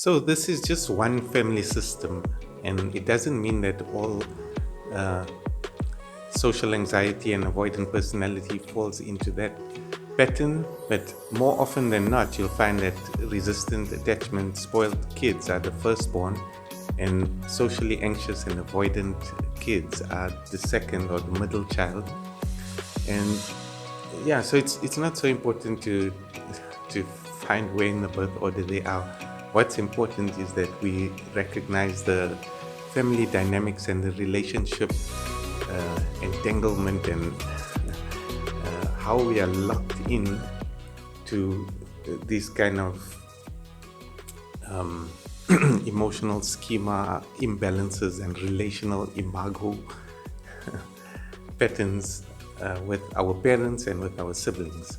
So this is just one family system, and it doesn't mean that all uh, social anxiety and avoidant personality falls into that pattern. But more often than not, you'll find that resistant attachment, spoiled kids are the firstborn, and socially anxious and avoidant kids are the second or the middle child. And yeah, so it's not so important to find where in the birth order they are. What's important is that we recognize the family dynamics and the relationship entanglement and how we are locked in to these kind of emotional schema imbalances and relational imago patterns with our parents and with our siblings.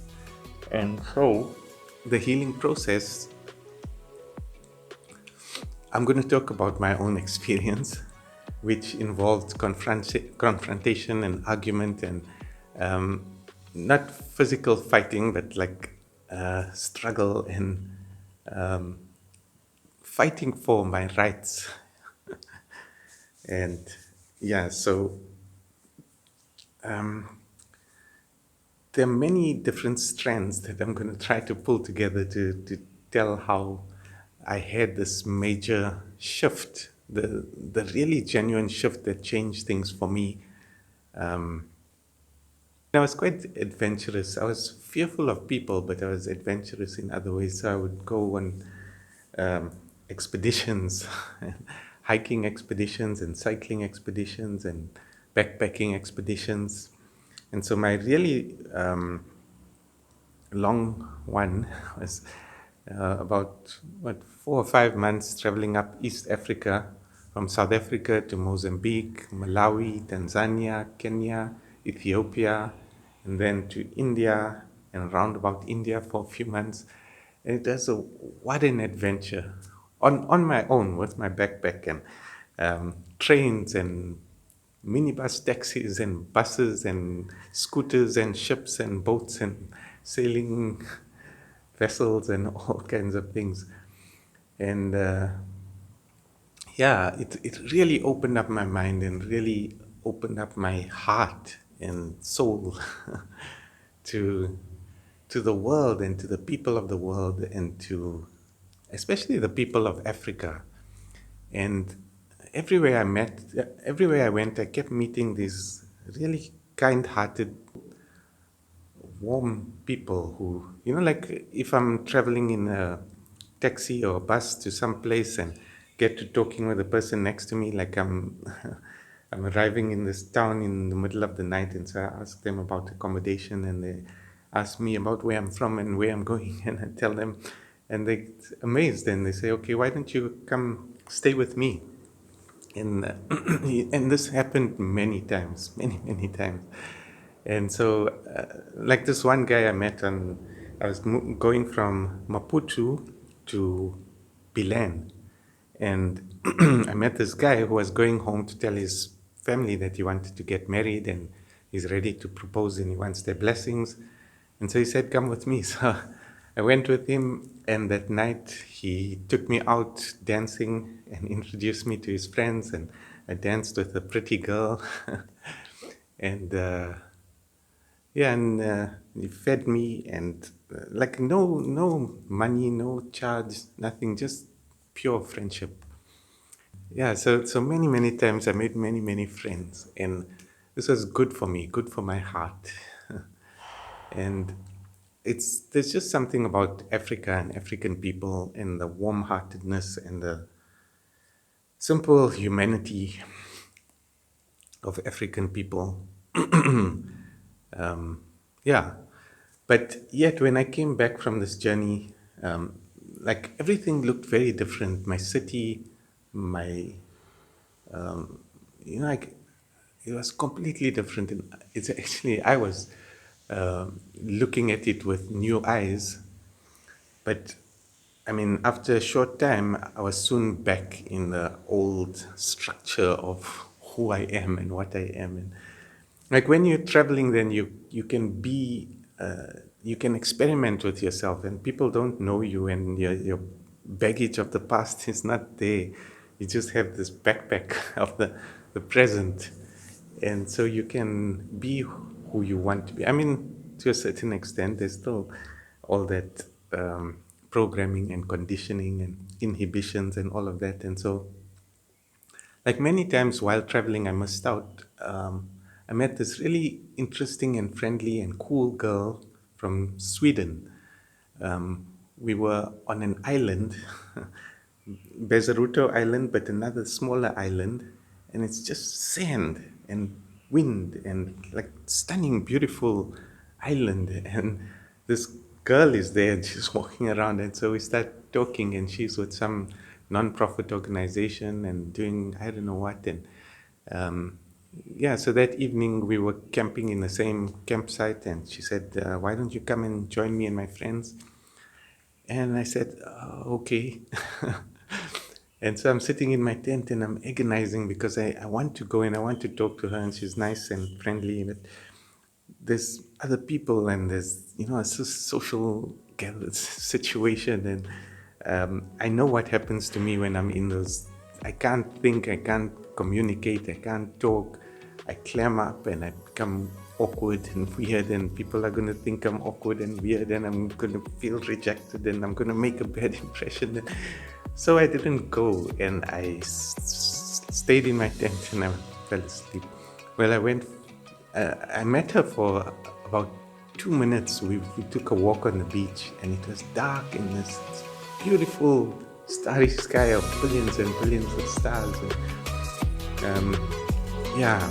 And so the healing process, I'm going to talk about my own experience, which involved confrontation and argument and not physical fighting, but like struggle and fighting for my rights. And yeah, so there are many different strands that I'm going to try to pull together to tell how I had this major shift, the really genuine shift that changed things for me. I was quite adventurous. I was fearful of people, but I was adventurous in other ways. So I would go on expeditions, hiking expeditions, and cycling expeditions, and backpacking expeditions. And so my really long one was about 4 or 5 months traveling up East Africa, from South Africa to Mozambique, Malawi, Tanzania, Kenya, Ethiopia, and then to India and around about India for a few months. And it was what an adventure on my own with my backpack and trains and minibus taxis and buses and scooters and ships and boats and sailing vessels and all kinds of things. And yeah, it really opened up my mind and really opened up my heart and soul to to the world and to the people of the world and to especially the people of Africa. And everywhere I went, I kept meeting these really kind-hearted, warm people who, like if I'm traveling in a taxi or a bus to some place and get to talking with the person next to me, like I'm, I'm arriving in this town in the middle of the night, and so I ask them about accommodation, and they ask me about where I'm from and where I'm going, and I tell them, and they're amazed, and they say, "Okay, why don't you come stay with me?" And and this happened many times, many times. And so, like this one guy I met on, I was going from Maputo to Bilan, and I met this guy who was going home to tell his family that he wanted to get married and he's ready to propose and he wants their blessings. And so he said, "Come with me." So I went with him, and that night he took me out dancing and introduced me to his friends, and I danced with a pretty girl. And yeah, and he fed me, and like no money, no charge, nothing, just pure friendship. Yeah, so many times I made many friends, and this was good for me, good for my heart. And there's just something about Africa and African people and the warm-heartedness and the simple humanity of African people. Yeah, but yet when I came back from this journey, like everything looked very different. My city, my like it was completely different. And it's actually I was looking at it with new eyes, but I mean, after a short time, I was soon back in the old structure of who I am and what I am. And like when you're traveling, then you can you can experiment with yourself, and people don't know you, and baggage of the past is not there. You just have this backpack of the present. And so you can be who you want to be. I mean, to a certain extent, there's still all that programming and conditioning and inhibitions and all of that. And so, like many times while traveling, I missed out. I met this really interesting and friendly and cool girl from Sweden. We were on an island, Bezaruto Island, but another smaller island, and it's just sand and wind and like stunning, beautiful island. And this girl is there, and she's walking around, and so we start talking, and she's with some non-profit organization and doing I don't know what, and um, yeah. So that evening we were camping in the same campsite, and she said, "Why don't you come and join me and my friends?" And I said, okay. And so I'm sitting in my tent and I'm agonizing because I want to go and I want to talk to her, and she's nice and friendly. But there's other people and there's, it's a social situation. And I know what happens to me when I'm in those. I can't think, I can't communicate, I can't talk. I clam up and I become awkward and weird, and people are going to think I'm awkward and weird, and I'm going to feel rejected, and I'm going to make a bad impression. So I didn't go, and I stayed in my tent and I fell asleep. Well, I met her for about 2 minutes. We took a walk on the beach, and it was dark in this beautiful starry sky of billions and billions of stars. And, yeah,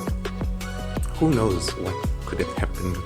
who knows what could have happened,